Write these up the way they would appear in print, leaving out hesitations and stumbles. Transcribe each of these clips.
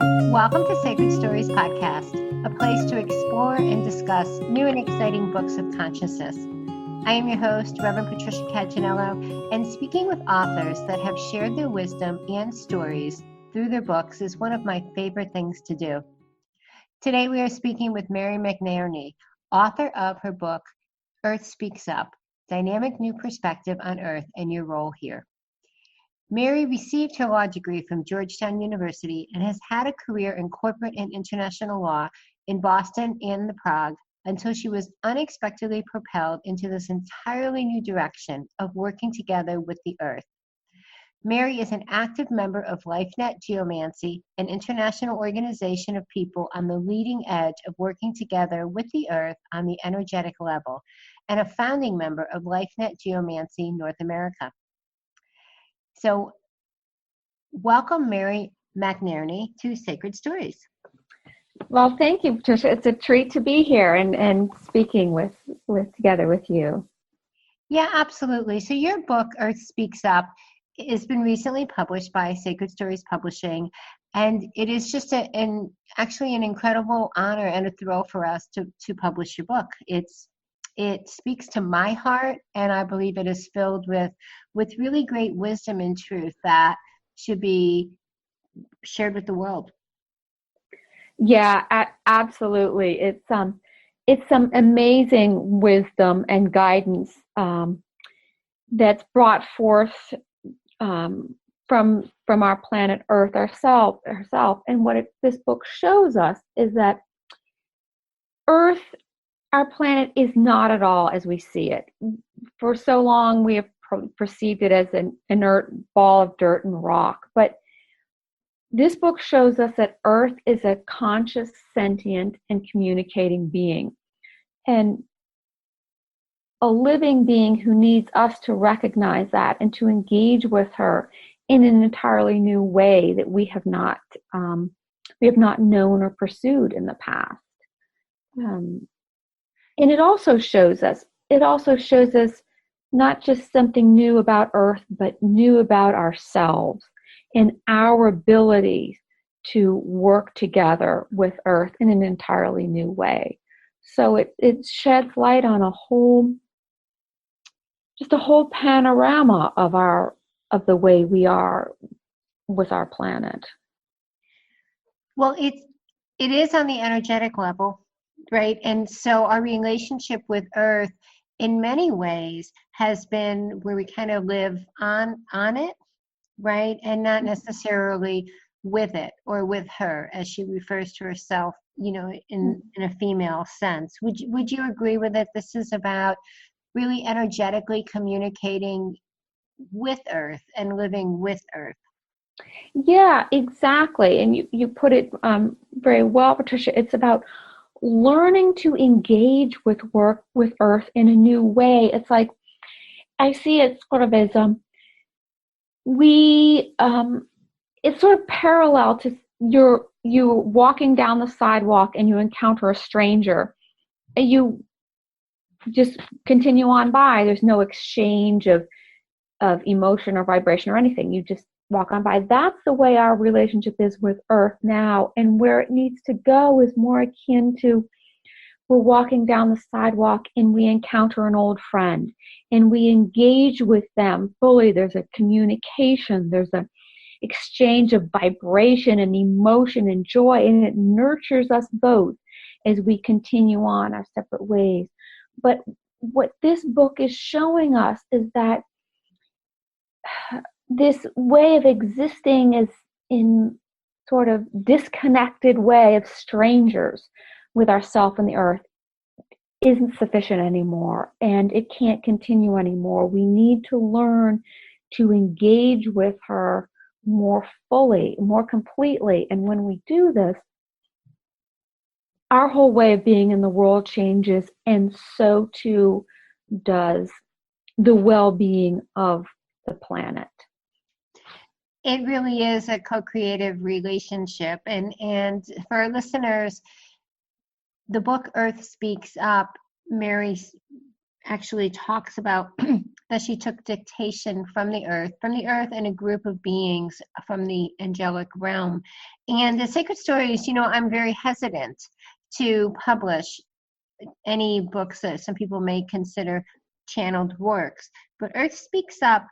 Welcome to Sacred Stories Podcast, a place to explore and discuss new and exciting books of consciousness. I am your host, Reverend Patricia Caginello, and speaking with authors that have shared their wisdom and stories through their books is one of my favorite things to do. Today we are speaking with Mary McNerney, author of her book, Earth Speaks Up, Dynamic New Perspective on Earth and Your Role Here. Mary received her law degree from Georgetown University and has had a career in corporate and international law in Boston and Prague until she was unexpectedly propelled into this entirely new direction of working together with the Earth. Mary is an active member of LifeNet Geomancy, an international organization of people on the leading edge of working together with the Earth on the energetic level, and a founding member of LifeNet Geomancy North America. So, welcome, Mary McNerney, to Sacred Stories. Well, thank you, Patricia. It's a treat to be here and speaking together with you. Yeah, absolutely. So your book, Earth Speaks Up, has been recently published by Sacred Stories Publishing, and it is just actually an incredible honor and a thrill for us to publish your book. It speaks to my heart, and I believe it is filled with really great wisdom and truth that should be shared with the world. Yeah, absolutely. It's some amazing wisdom and guidance that's brought forth from our planet Earth herself. And what this book shows us is that Earth, our planet, is not at all as we see it. For so long, we have perceived it as an inert ball of dirt and rock. But this book shows us that Earth is a conscious, sentient, and communicating being. And a living being who needs us to recognize that and to engage with her in an entirely new way that we have not known or pursued in the past. And it also shows us not just something new about Earth, but new about ourselves and our ability to work together with Earth in an entirely new way. So it sheds light on a whole panorama of the way we are with our planet. Well, it is on the energetic level, right? And so our relationship with Earth in many ways has been where we kind of live on it, right? And not necessarily with it or with her, as she refers to herself, in a female sense. Would you agree with it? This is about really energetically communicating with Earth and living with Earth. Yeah, exactly. And you put it very well, Patricia. It's about learning to engage with Earth in a new way. It's like, I see it sort of as it's sort of parallel to you walking down the sidewalk and you encounter a stranger, and you just continue on by. There's no exchange of emotion or vibration or anything. You just walk on by. That's the way our relationship is with Earth now, and where it needs to go is more akin to, we're walking down the sidewalk and we encounter an old friend and we engage with them fully. There's a communication, there's an exchange of vibration and emotion and joy, and it nurtures us both as we continue on our separate ways. But what this book is showing us is that this way of existing is in sort of disconnected way of strangers with ourself and the Earth isn't sufficient anymore, and it can't continue anymore. We need to learn to engage with her more fully, more completely. And when we do this, our whole way of being in the world changes, and so too does the well-being of the planet. It really is a co-creative relationship. And for our listeners, the book Earth Speaks Up, Mary actually talks about that she took dictation from the earth and a group of beings from the angelic realm. And the sacred stories, I'm very hesitant to publish any books that some people may consider channeled works. But Earth Speaks Up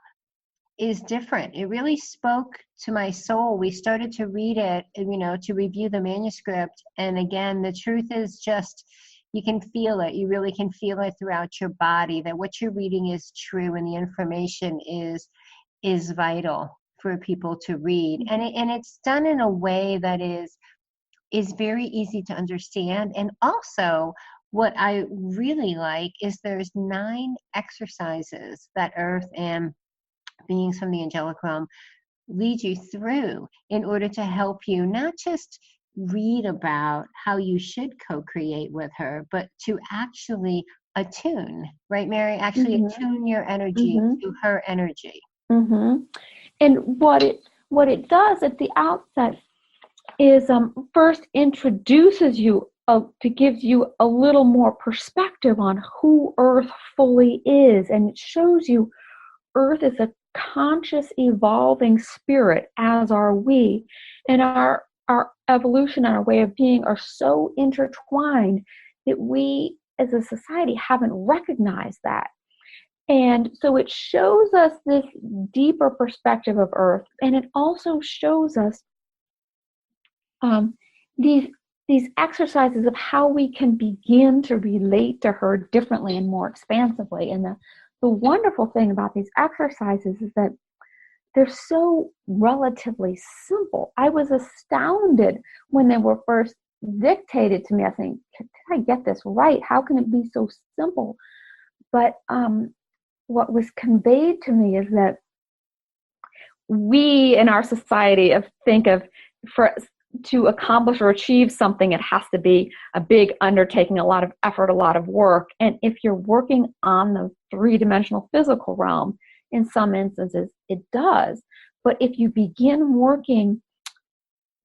is different. It really spoke to my soul. We started to read it, to review the manuscript. And again, the truth is just, you can feel it. You really can feel it throughout your body, that what you're reading is true and the information is vital for people to read. And it's done in a way that is very easy to understand. And also, what I really like is there's 9 exercises that Earth and beings from the angelic realm lead you through in order to help you not just read about how you should co-create with her, but to actually attune, right, Mary? Actually attune your energy to her energy. And what it does at the outset is first introduces you to give you a little more perspective on who Earth fully is, and it shows you Earth is a conscious, evolving spirit, as are we, and our evolution and our way of being are so intertwined that we, as a society, haven't recognized that. And so it shows us this deeper perspective of Earth, and it also shows us these exercises of how we can begin to relate to her differently and more expansively. And the wonderful thing about these exercises is that they're so relatively simple. I was astounded when they were first dictated to me. I think, did I get this right? How can it be so simple? But what was conveyed to me is that we in our society think of, to accomplish or achieve something, it has to be a big undertaking, a lot of effort, a lot of work. And if you're working on the 3-dimensional physical realm, in some instances, it does. But if you begin working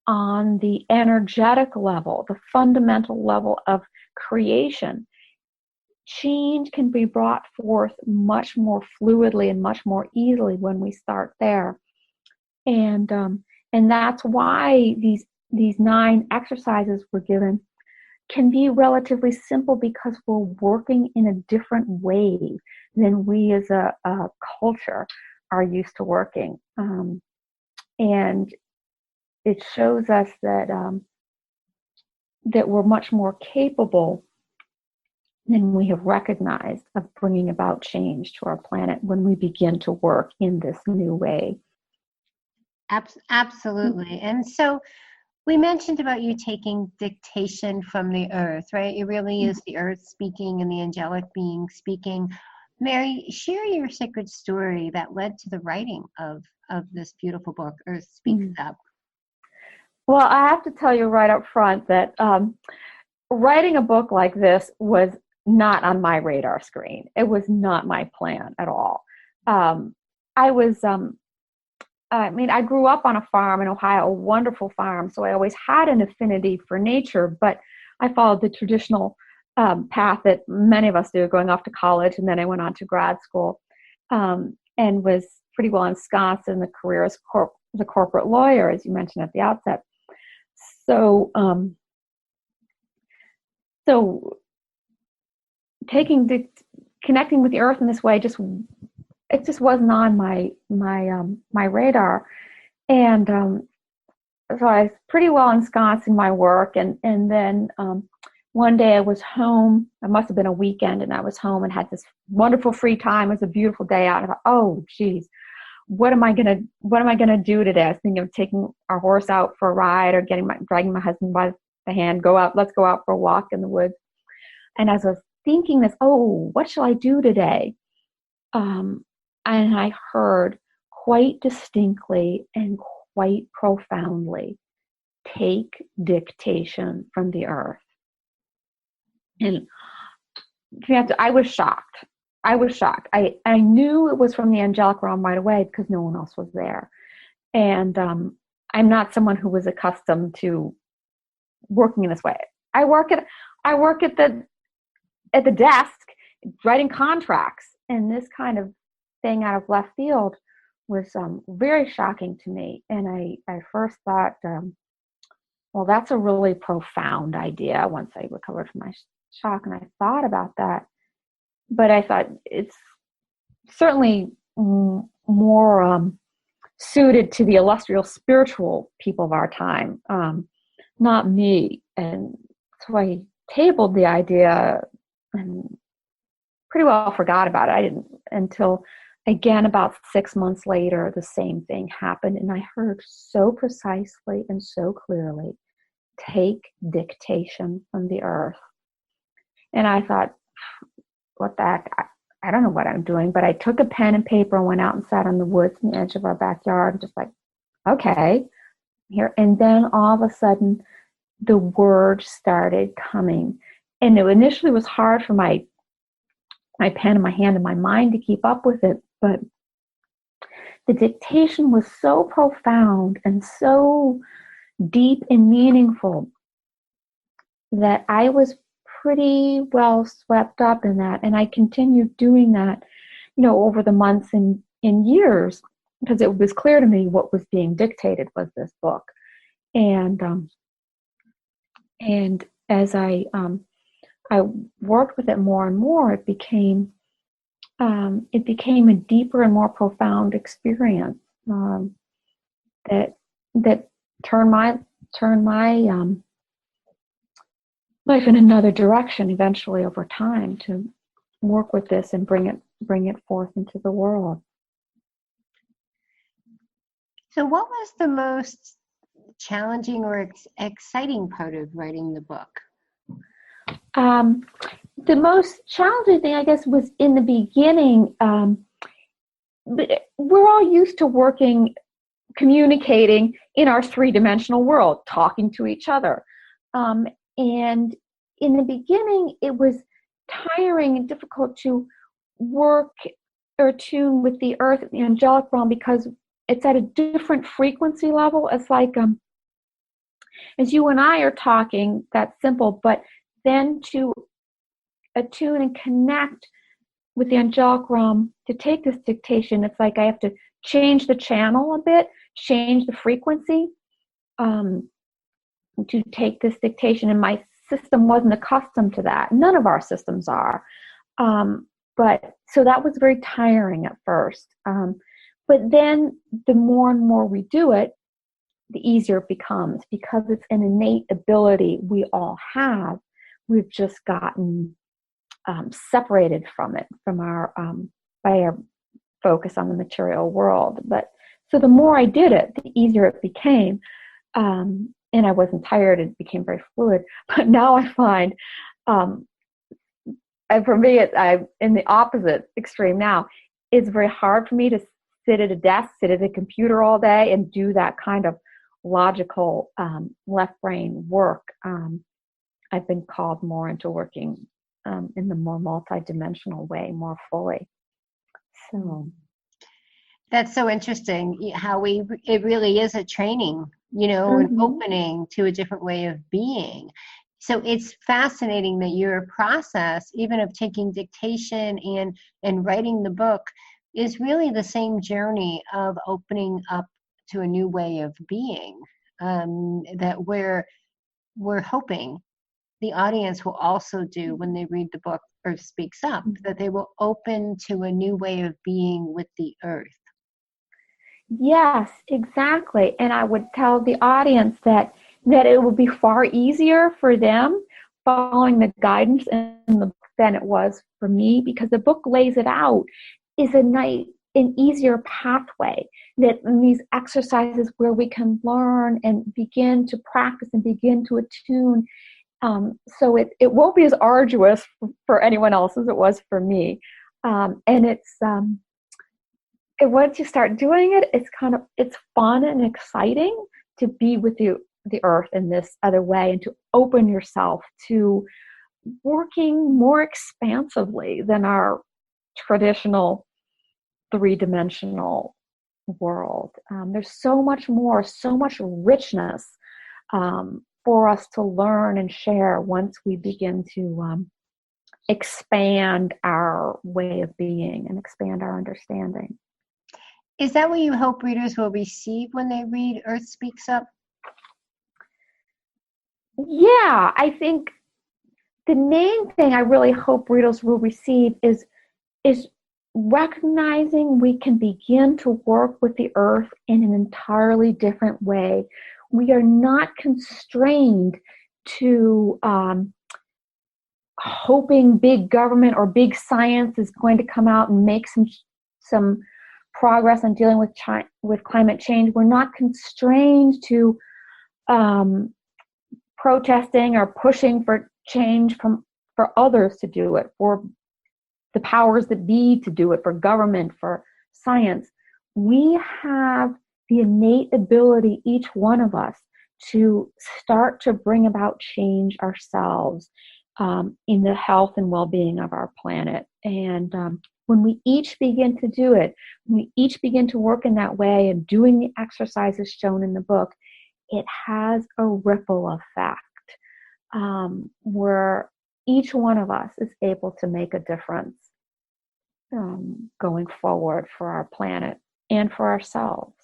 on the energetic level, the fundamental level of creation, change can be brought forth much more fluidly and much more easily when we start there. And that's why these 9 exercises we're given can be relatively simple, because we're working in a different way than we as a culture are used to working. And it shows us that we're much more capable than we have recognized of bringing about change to our planet when we begin to work in this new way. Absolutely. And so we mentioned about you taking dictation from the earth, right? It really is the earth speaking and the angelic being speaking. Mary, share your sacred story that led to the writing of this beautiful book, Earth Speaks Up. Well, I have to tell you right up front that writing a book like this was not on my radar screen. It was not my plan at all. I grew up on a farm in Ohio, a wonderful farm, so I always had an affinity for nature, but I followed the traditional path that many of us do, going off to college, and then I went on to grad school and was pretty well ensconced in the career as a corporate lawyer, as you mentioned at the outset. So connecting with the earth in this way it just wasn't on my radar, and so I was pretty well ensconced in my work, and then one day I was home. It must have been a weekend, and I was home and had this wonderful free time. It was a beautiful day out. And I thought, oh, geez, what am I gonna do today? I was thinking of taking our horse out for a ride, or dragging my husband by the hand. Let's go out for a walk in the woods. And as I was thinking this, oh, what shall I do today? And I heard quite distinctly and quite profoundly, take dictation from the earth. And I was shocked. I knew it was from the angelic realm right away because no one else was there. And I'm not someone who was accustomed to working in this way. I work at the desk writing contracts, and this kind of thing out of left field was very shocking to me. And I first thought, well, that's a really profound idea once I recovered from my shock. And I thought about that. But I thought it's certainly more suited to the illustrious spiritual people of our time, not me. And so I tabled the idea and pretty well forgot about it. I didn't until, again, about 6 months later, the same thing happened. And I heard so precisely and so clearly, take dictation from the earth. And I thought, what the heck? I don't know what I'm doing, but I took a pen and paper and went out and sat on the woods on the edge of our backyard and just like, okay, here. And then all of a sudden, the words started coming. And it initially was hard for my pen in my hand and my mind to keep up with it, but the dictation was so profound and so deep and meaningful that I was pretty well swept up in that. And I continued doing that, over the months and years, because it was clear to me what was being dictated was this book. And as I worked with it more and more, it became a deeper and more profound experience that turned my life in another direction eventually over time to work with this and bring it forth into the world. So what was the most challenging or exciting part of writing the book? The most challenging thing, I guess, was in the beginning. We're all used to communicating in our three-dimensional world, talking to each other. And in the beginning, it was tiring and difficult to work or tune with the earth, the angelic realm, because it's at a different frequency level. It's like, as you and I are talking, that's simple, but then to attune and connect with the angelic realm, to take this dictation, it's like I have to change the channel a bit, change the frequency, to take this dictation, and my system wasn't accustomed to that. None of our systems are. But so that was very tiring at first. But then the more and more we do it, the easier it becomes, because it's an innate ability we all have. We've just gotten separated from it, from by our focus on the material world. But so the more I did it, the easier it became. And I wasn't tired, it became very fluid. But now I find, and for me, I'm in the opposite extreme now. It's very hard for me to sit at a desk, sit at a computer all day and do that kind of logical left brain work. I've been called more into working in the more multidimensional way, more fully. So that's so interesting how it really is a training, an opening to a different way of being. So it's fascinating that your process, even of taking dictation and writing the book, is really the same journey of opening up to a new way of being, that we're hoping the audience will also do when they read the book or speaks up, that they will open to a new way of being with the earth. Yes, exactly. And I would tell the audience that it would be far easier for them following the guidance in the book than it was for me, because the book lays it out is an easier pathway, that in these exercises where we can learn and begin to practice and begin to attune. So it won't be as arduous for anyone else as it was for me. And it's once you start doing it, it's fun and exciting to be with the earth in this other way, and to open yourself to working more expansively than our traditional three-dimensional world. There's so much more, so much richness for us to learn and share once we begin to expand our way of being and expand our understanding. Is that what you hope readers will receive when they read Earth Speaks Up? Yeah, I think the main thing I really hope readers will receive is recognizing we can begin to work with the earth in an entirely different way. We are not constrained to hoping big government or big science is going to come out and make some progress on dealing with climate change. We're not constrained to protesting or pushing for change for others to do it, for the powers that be to do it, for government, for science. We have the innate ability, each one of us, to start to bring about change ourselves in the health and well-being of our planet. And when we each begin to do it, when we each begin to work in that way and doing the exercises shown in the book, it has a ripple effect where each one of us is able to make a difference going forward for our planet and for ourselves.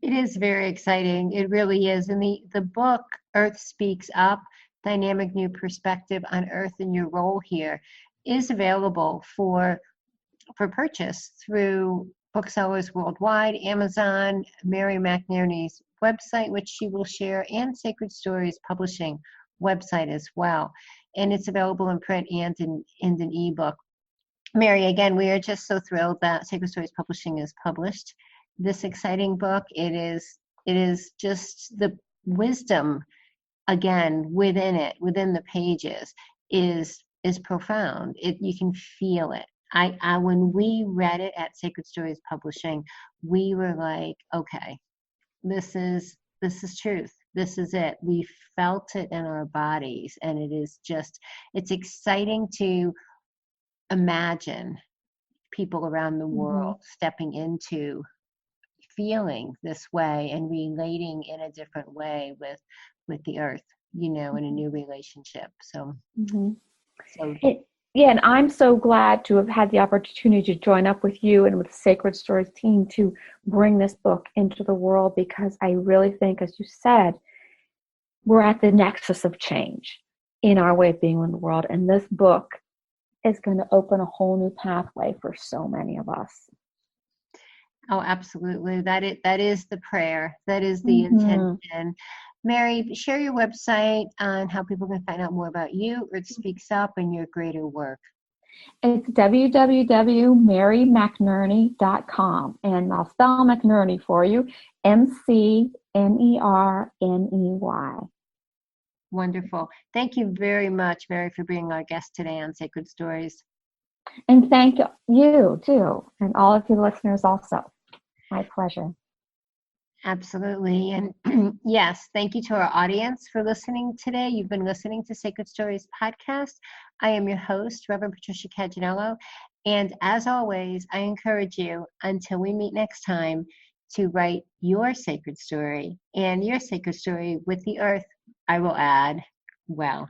It is very exciting. It really is. And the book, Earth Speaks Up, Dynamic New Perspective on Earth and Your Role Here, is available for purchase through booksellers worldwide, Amazon, Mary McNerney's website, which she will share, and Sacred Stories Publishing website as well. And it's available in print and in an ebook. Mary, again, we are just so thrilled that Sacred Stories Publishing is published this exciting book. It is just the wisdom, again, within it, within the pages, is profound. You can feel it. I when we read it at Sacred Stories Publishing, we were like, okay, this is truth. This is it. We felt it in our bodies, and it's exciting to imagine people around the world stepping into feeling this way and relating in a different way with the earth, in a new relationship. So, and I'm so glad to have had the opportunity to join up with you and with the Sacred Stories team to bring this book into the world, because I really think, as you said, we're at the nexus of change in our way of being in the world, and this book is going to open a whole new pathway for so many of us. Oh, absolutely. That is the prayer. That is the intention. Mary, share your website on how people can find out more about you, Earth Speaks Up, and your greater work. It's www.marymcnerney.com, and I'll spell McNerney for you, McNerney. Wonderful. Thank you very much, Mary, for being our guest today on Sacred Stories. And thank you, too, and all of you listeners also. My pleasure. Absolutely. And yes, thank you to our audience for listening today. You've been listening to Sacred Stories Podcast. I am your host, Reverend Patricia Caginello. And as always, I encourage you, until we meet next time, to write your sacred story, and your sacred story with the earth, I will add, well.